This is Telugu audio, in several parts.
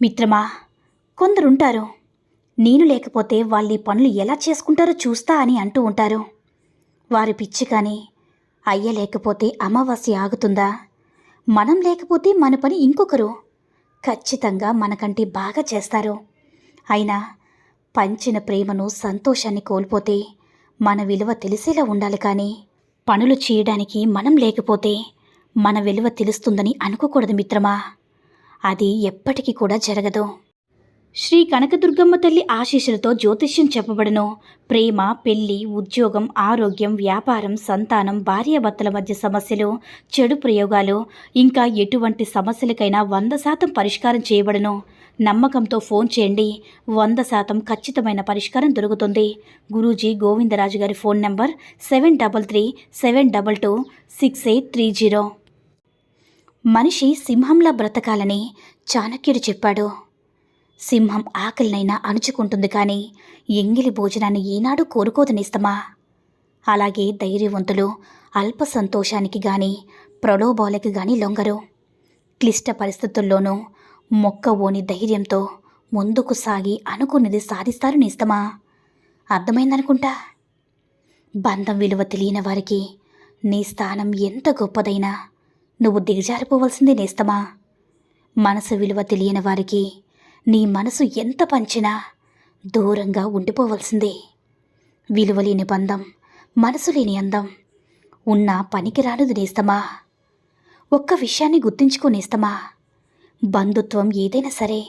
మిత్రమా, కొందరుంటారు, నేను లేకపోతే వాళ్ళీ పనులు ఎలా చేసుకుంటారో చూస్తా అని అంటూ ఉంటారు. వారి పిచ్చి కానీ, అయ్య లేకపోతే అమావాస్య ఆగుతుందా, మనం లేకపోతే మన పని ఇంకొకరు ఖచ్చితంగా మనకంటే బాగా చేస్తారు. అయినా పంచిన ప్రేమను, సంతోషాన్ని కోల్పోతే మన విలువ తెలిసేలా ఉండాలి. కానీ పనులు చేయడానికి మనం లేకపోతే మన విలువ తెలుస్తుందని అనుకోకూడదు మిత్రమా. అది ఎప్పటికీ కూడా జరగదు. శ్రీ కనకదుర్గమ్మ తల్లి ఆశీస్సులతో జ్యోతిష్యం చెప్పబడును. ప్రేమ, పెళ్లి, ఉద్యోగం, ఆరోగ్యం, వ్యాపారం, సంతానం, భార్యాభర్తల మధ్య సమస్యలు, చెడు ప్రయోగాలు, ఇంకా ఎటువంటి సమస్యలకైనా 100% పరిష్కారం చేయబడును. నమ్మకంతో ఫోన్ చేయండి, 100% ఖచ్చితమైన పరిష్కారం దొరుకుతుంది. గురూజీ గోవిందరాజు గారి ఫోన్ నంబర్ 7337226830. మనిషి సింహంలా బ్రతకాలని చాణక్యుడు చెప్పాడు. సింహం ఆకలినైనా అణుచుకుంటుంది, కానీ ఎంగిలి భోజనాన్ని ఏనాడు కోరుకోదు నేస్తమా. అలాగే ధైర్యవంతులు అల్ప సంతోషానికి గాని, ప్రలోభాలకు గాని లొంగరు. క్లిష్ట పరిస్థితుల్లోనూ మొక్కవోని ధైర్యంతో ముందుకు సాగి అనుకున్నది సాధిస్తారు నేస్తమా. అర్థమైందనుకుంటా. బంధం విలువ తెలియని వారికి నీ స్థానం ఎంత గొప్పదైనా నువ్వు దిగజారిపోవలసిందే నేస్తమా. మనసు విలువ తెలియని వారికి నీ మనసు ఎంత పంచినా దూరంగా ఉండిపోవలసిందే. విలువలేని బంధం, మనసు లేని అందం ఉన్న పనికి రానుది నేస్తమా. ఒక్క విషయాన్ని గుర్తుంచుకోనేస్తమా. బంధుత్వం ఏదైనా సరే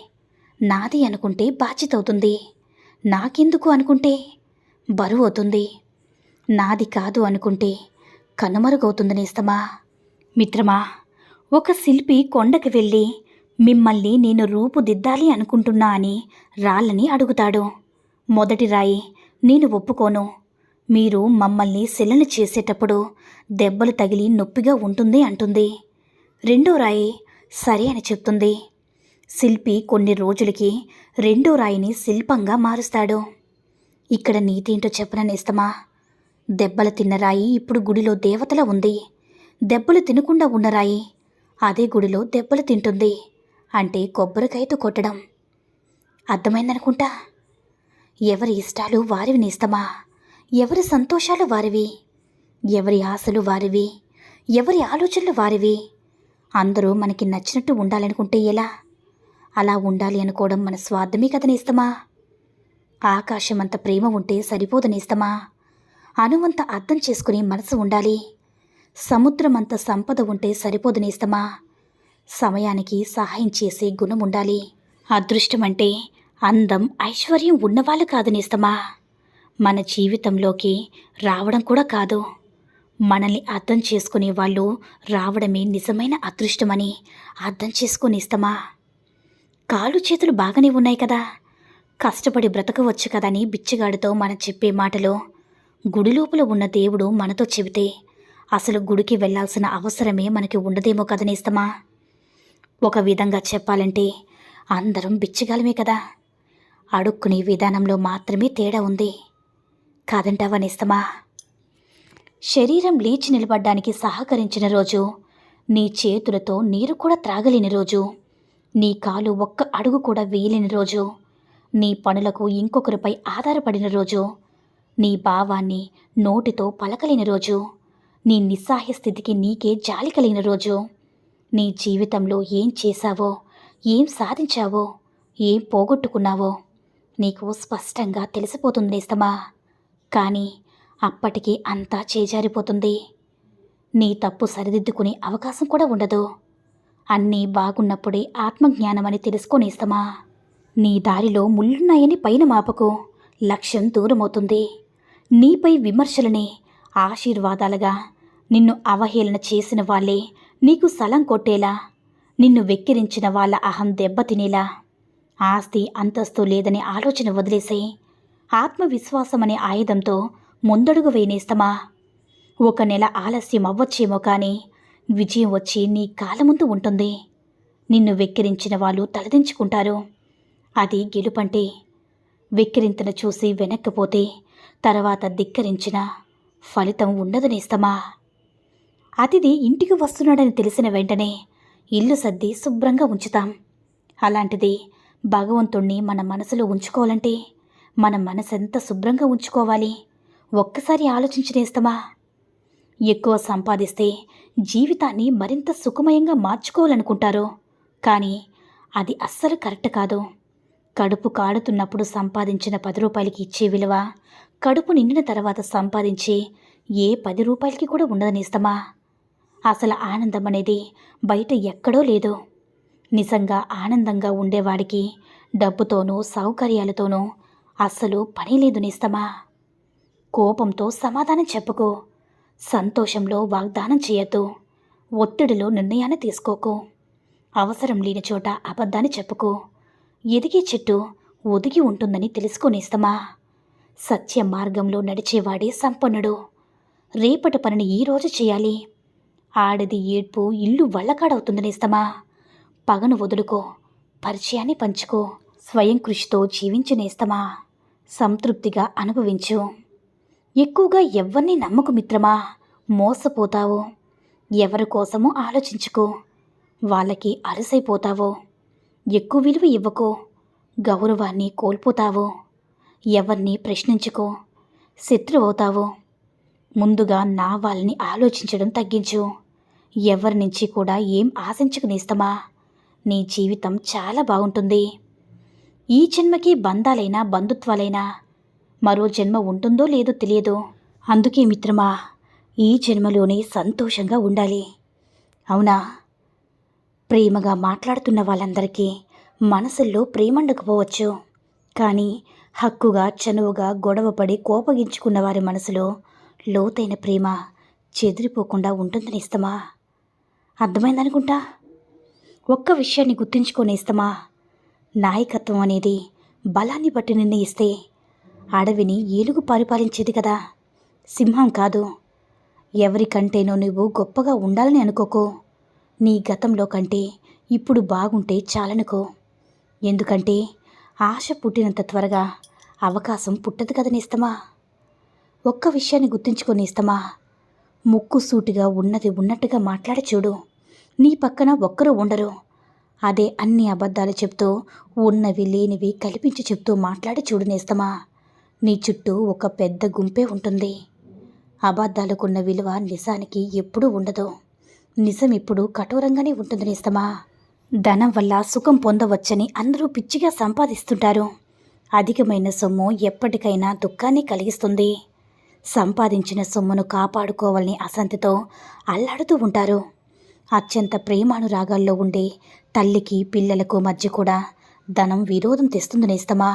నాది అనుకుంటే బాధ్యత అవుతుంది, నాకెందుకు అనుకుంటే బరువు అవుతుంది, నాది కాదు అనుకుంటే కనుమరుగవుతుంది నేస్తమా. మిత్రమా, ఒక శిల్పి కొండకి వెళ్ళి మిమ్మల్ని నేను రూపుదిద్దాలి అనుకుంటున్నా అని రాళ్ళని అడుగుతాడు. మొదటి రాయి, నేను ఒప్పుకోను, మీరు మమ్మల్ని శిలను చేసేటప్పుడు దెబ్బలు తగిలి నొప్పిగా ఉంటుంది అంటుంది. రెండో రాయి సరే అని చెప్తుంది. శిల్పి కొన్ని రోజులకి రెండో రాయిని శిల్పంగా మారుస్తాడు. ఇక్కడ నీతేంటో చెప్పననేస్తమా. దెబ్బలు తిన్న రాయి ఇప్పుడు గుడిలో దేవతలా ఉంది. దెబ్బలు తినకుండా ఉన్న రాయి అదే గుడిలో దెబ్బలు తింటుంది. అంటే కొబ్బరికాయతో కొట్టడం. అర్థమైందనుకుంటా. ఎవరి ఇష్టాలు వారివి నేస్తమా. ఎవరి సంతోషాలు వారివి, ఎవరి ఆశలు వారివి, ఎవరి ఆలోచనలు వారివి. అందరూ మనకి నచ్చినట్టు ఉండాలనుకుంటే ఎలా? అలా ఉండాలి అనుకోవడం మన స్వార్థమే కదా నేస్తమా. ఆకాశమంత ప్రేమ ఉంటే సరిపోదు నేస్తమా. అనువంత అర్థం చేసుకుని మనసు ఉండాలి. సముద్రమంత సంపద ఉంటే సరిపోదు నేస్తమా. సమయానికి సహాయం చేసే గుణం ఉండాలి. అదృష్టం అంటే అందం, ఐశ్వర్యం ఉన్నవాళ్ళు కాదు నేస్తమా. మన జీవితంలోకి రావడం కూడా కాదు, మనల్ని అర్థం చేసుకునే వాళ్ళు రావడమే నిజమైన అదృష్టమని అర్థం చేసుకునేస్తమా. కాళ్ళు చేతులు బాగానే ఉన్నాయి కదా, కష్టపడి బ్రతకవచ్చు కదని బిచ్చగాడితో మనం చెప్పే మాటలు గుడి లోపల ఉన్న దేవుడు మనతో చెబితే అసలు గుడికి వెళ్లాల్సిన అవసరమే మనకి ఉండదేమో కదనేస్తమా. ఒక విధంగా చెప్పాలంటే అందరం బిచ్చగాలమే కదా. అడుక్కునే విధానంలో మాత్రమే తేడా ఉంది కాదంటావా నేస్తమా. శరీరం లేచి నిలబడ్డానికి సహకరించిన రోజు, నీ చేతులతో నీరు కూడా త్రాగలేని రోజు, నీ కాలు ఒక్క అడుగు కూడా వేయలేని రోజు, నీ పనులకు ఇంకొకరిపై ఆధారపడిన రోజు, నీ భావాన్ని నోటితో పలకలేని రోజు, నీ నిస్సహాయ స్థితికి నీకే జాలి కలిగిన రోజు, నీ జీవితంలో ఏం చేశావో, ఏం సాధించావో, ఏం పోగొట్టుకున్నావో నీకు స్పష్టంగా తెలిసిపోతుంది నేస్తమా. కానీ అప్పటికి అంతా చేజారిపోతుంది. నీ తప్పు సరిదిద్దుకునే అవకాశం కూడా ఉండదు. అన్నీ బాగున్నప్పుడే ఆత్మజ్ఞానమని తెలుసుకోనేస్తమా. నీ దారిలో ముళ్ళున్నాయని పైన మాపకు, లక్ష్యం దూరమవుతుంది. నీపై విమర్శలనే ఆశీర్వాదాలుగా నిన్ను అవహేళన చేసిన వాళ్ళే నీకు సలం కొట్టేలా, నిన్ను వెక్కిరించిన వాళ్ళ అహం దెబ్బతినేలా, ఆస్తి అంతస్తు లేదనే ఆలోచన వదిలేసే ఆత్మవిశ్వాసమనే ఆయుధంతో ముందడుగు వేనేస్తమా. ఒక నెల ఆలస్యం అవ్వచ్చేమో కానీ విజయం వచ్చి నీ కాళ్ళ ముందు ఉంటుంది. నిన్ను వెక్కిరించిన వాళ్ళు తలదించుకుంటారు. అది గెలుపంటే. వెక్కిరింతను చూసి వెనక్కిపోతే తర్వాత ధిక్కరించిన ఫలితం ఉండదు నేస్తమా. అతిథి ఇంటికి వస్తున్నాడని తెలిసిన వెంటనే ఇల్లు సర్ది శుభ్రంగా ఉంచుతాం. అలాంటిది భగవంతుణ్ణి మన మనసులో ఉంచుకోవాలంటే మన మనసెంత శుభ్రంగా ఉంచుకోవాలి ఒక్కసారి ఆలోచించినేస్తామా? ఎక్కువ సంపాదిస్తే జీవితాన్ని మరింత సుఖమయంగా మార్చుకోవాలనుకుంటారు. కానీ అది అస్సలు కరెక్ట్ కాదు. కడుపు కాడుతున్నప్పుడు సంపాదించిన 10 రూపాయలకి ఇచ్చే విలువ కడుపు నిండిన తర్వాత సంపాదించే ఏ 10 రూపాయలకి కూడా ఉండదనేస్తమా? అసలు ఆనందం అనేది బయట ఎక్కడో లేదు. నిజంగా ఆనందంగా ఉండేవాడికి డబ్బుతోనూ సౌకర్యాలతోనూ అస్సలు పని లేదు నేస్తమా. కోపంతో సమాధానం చెప్పుకో, సంతోషంలో వాగ్దానం చేయొద్దు, ఒత్తిడిలో నిర్ణయాన్ని తీసుకోకు, అవసరం లేని చోట అబద్ధాన్ని చెప్పుకో. ఎదిగే చెట్టు ఒదిగి ఉంటుందని తెలుసుకొనేస్తమా. సత్య మార్గంలో నడిచేవాడే సంపన్నుడు. రేపటి పనిని ఈరోజు చేయాలి. ఆడది ఏడ్పు ఇల్లు వల్లకాడవుతుందనేస్తమా. పగను వదులుకో, పరిచయాన్ని పంచుకో, స్వయం కృషితో జీవించనేస్తమా. సంతృప్తిగా అనుభవించు. ఎక్కువగా ఎవ్వరిని నమ్మకు మిత్రమా, మోసపోతావు. ఎవరి కోసమో ఆలోచించుకో, వాళ్ళకి అలసైపోతావు. ఎక్కువ విలువ ఇవ్వకో, గౌరవాన్ని కోల్పోతావు. ఎవరిని ప్రశ్నించుకో, శత్రువవుతావు. ముందుగా నా వాళ్ళని ఆలోచించడం తగ్గించు. ఎవరి నుంచి కూడా ఏం ఆశించుకునేస్తమా. నీ జీవితం చాలా బాగుంటుంది. ఈ జన్మకి బంధాలైనా బంధుత్వాలైనా మరో జన్మ ఉంటుందో లేదో తెలియదు. అందుకే మిత్రమా, ఈ జన్మలోనే సంతోషంగా ఉండాలి. అవునా? ప్రేమగా మాట్లాడుతున్న వాళ్ళందరికీ మనసుల్లో ప్రేమండకపోవచ్చు. కానీ హక్కుగా చనువుగా గొడవపడి కోపగించుకున్న వారి మనసులో లోతైన ప్రేమ చెదిరిపోకుండా ఉంటుందనిస్తమా. అర్థమైందనుకుంటా. ఒక్క విషయాన్ని గుర్తుంచుకొనేస్తమా. నాయకత్వం అనేది బలాన్ని బట్టి నిర్ణయిస్తే అడవిని ఏనుగు పరిపాలించేది కదా, సింహం కాదు. ఎవరికంటేనో నువ్వు గొప్పగా ఉండాలని అనుకోకో. నీ గతంలో కంటే ఇప్పుడు బాగుంటే చాలనుకో. ఎందుకంటే ఆశ పుట్టినంత త్వరగా అవకాశం పుట్టదు కదనేస్తమా. ఒక్క విషయాన్ని గుర్తుంచుకొనేస్తమా. ముక్కు సూటిగా ఉన్నది ఉన్నట్టుగా మాట్లాడి చూడు. నీ పక్కన ఒక్కరూ ఉండరు. అదే అన్ని అబద్ధాలు చెప్తూ ఉన్నవి లేనివి కల్పించి చెప్తూ మాట్లాడి చూడు నేస్తమా. నీ చుట్టూ ఒక పెద్ద గుంపే ఉంటుంది. అబద్ధాలకున్న విలువ నిజానికి ఎప్పుడూ ఉండదు. నిజం ఇప్పుడు కఠోరంగానే ఉంటుంది నేస్తమా. ధనం వల్ల సుఖం పొందవచ్చని అందరూ పిచ్చిగా సంపాదిస్తుంటారు. అధికమైన సొమ్ము ఎప్పటికైనా దుఃఖాన్ని కలిగిస్తుంది. సంపాదించిన సొమ్మును కాపాడుకోవాలని అశాంతితో అల్లాడుతూ ఉంటారు. అత్యంత ప్రేమానురాగాల్లో ఉండే తల్లికి పిల్లలకు మధ్య కూడా ధనం విరోధం తెస్తుంది నేస్తమా.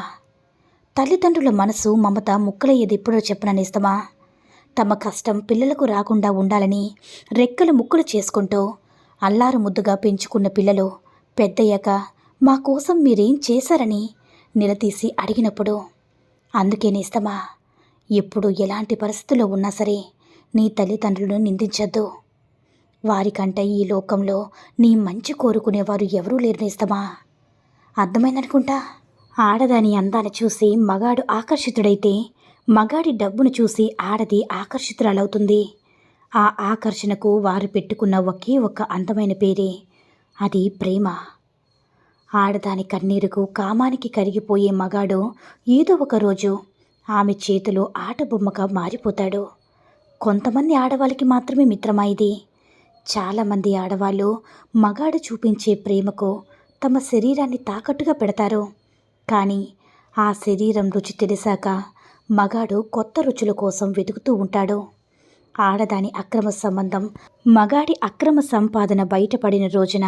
తల్లిదండ్రుల మనసు మమత ముక్కలయ్యేది ఎప్పుడో చెప్పన నేస్తమా. తమ కష్టం పిల్లలకు రాకుండా ఉండాలని రెక్కలు ముక్కులు చేసుకుంటూ అల్లారు ముద్దుగా పెంచుకున్న పిల్లలు పెద్దయ్యాక మా కోసం మీరేం చేశారని నిలదీసి అడిగినప్పుడు అందుకే నేస్తమా, ఎప్పుడు ఎలాంటి పరిస్థితుల్లో ఉన్నా సరే నీ తల్లిదండ్రులను నిందించొద్దు. వారికంటే ఈ లోకంలో నీ మంచి కోరుకునేవారు ఎవరూ లేరు నేస్తమా. అర్థమైందనుకుంటా. ఆడదాని అందాన్ని చూసి మగాడు ఆకర్షితుడైతే మగాడి డబ్బును చూసి ఆడది ఆకర్షితురాలవుతుంది. ఆ ఆకర్షణకు వారు పెట్టుకున్న ఒకే ఒక్క అందమైన పేరే, అది ప్రేమ. ఆడదాని కన్నీరుకు కామానికి కరిగిపోయే మగాడు ఏదో ఒక రోజు ఆమె చేతిలో ఆట బొమ్మగా మారిపోతాడు. కొంతమంది ఆడవాళ్ళకి మాత్రమే మిత్రమా ఇది. చాలామంది ఆడవాళ్ళు మగాడు చూపించే ప్రేమకు తమ శరీరాన్ని తాకట్టుగా పెడతారు. కానీ ఆ శరీరం రుచి తెలిసాక మగాడు కొత్త రుచుల కోసం వెతుకుతూ ఉంటాడు. ఆడదాని అక్రమ సంబంధం, మగాడి అక్రమ సంపాదన బయటపడిన రోజున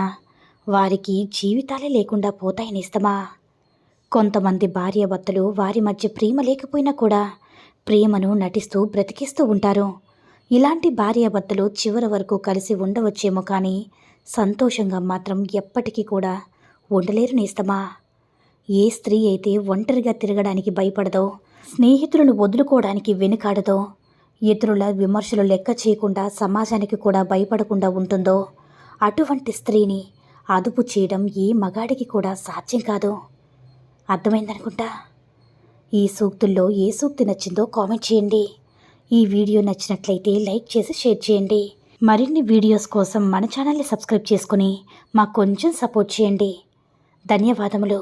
వారికి జీవితాలే లేకుండా పోతాయి నేస్తమా. కొంతమంది భార్యాభర్తలు వారి మధ్య ప్రేమ లేకపోయినా కూడా ప్రేమను నటిస్తూ బ్రతికిస్తూ ఉంటారు. ఇలాంటి భార్యాభర్తలు చివరి వరకు కలిసి ఉండవచ్చేమో కానీ సంతోషంగా మాత్రం ఎప్పటికీ కూడా ఉండలేరు నేస్తమా. ఏ స్త్రీ అయితే ఒంటరిగా తిరగడానికి భయపడదో, స్నేహితులను వదులుకోవడానికి వెనుకాడదో, ఇతరుల విమర్శలు లెక్క చేయకుండా సమాజానికి కూడా భయపడకుండా ఉంటుందో అటువంటి స్త్రీని అదుపు చేయడం ఏ మగాడికి కూడా సాధ్యం కాదు. అర్థమైందనుకుంటా. ఈ సూక్తుల్లో ఏ సూక్తి నచ్చిందో కామెంట్ చేయండి. ఈ వీడియో నచ్చినట్లయితే లైక్ చేసి షేర్ చేయండి. మరిన్ని వీడియోస్ కోసం మన ఛానల్ని సబ్స్క్రైబ్ చేసుకుని మాకు కొంచెం సపోర్ట్ చేయండి. ధన్యవాదములు.